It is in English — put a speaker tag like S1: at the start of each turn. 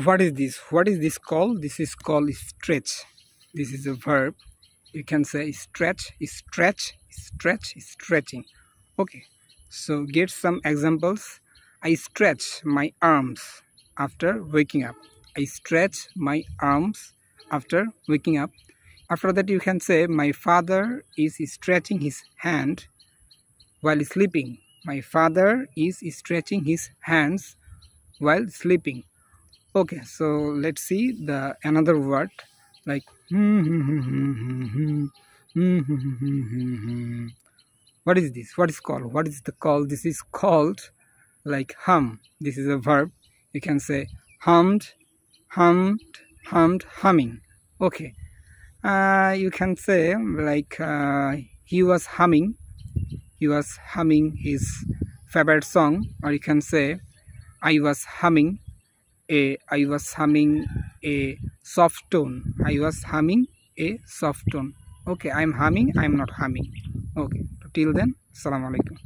S1: What is this? What is this called? This is called stretch. This is a verb. You can say stretch, stretch, stretch, stretching. Okay, so get some examples. I stretch my arms after waking up. I stretch my arms after waking up. After that, you can say my father is stretching his hand while sleeping. My father is stretching his hands while sleeping. Okay, so let's see the another word like what is this? What is called? What is the call? This is called like hum. This is a verb. You can say hummed, hummed, hummed, humming. Okay. You can say like he was humming. He was humming his favorite song, or you can say I was humming a soft tone. I was humming a soft tone. Okay, I'm humming, I'm not humming. Okay, till then, assalamu alaikum.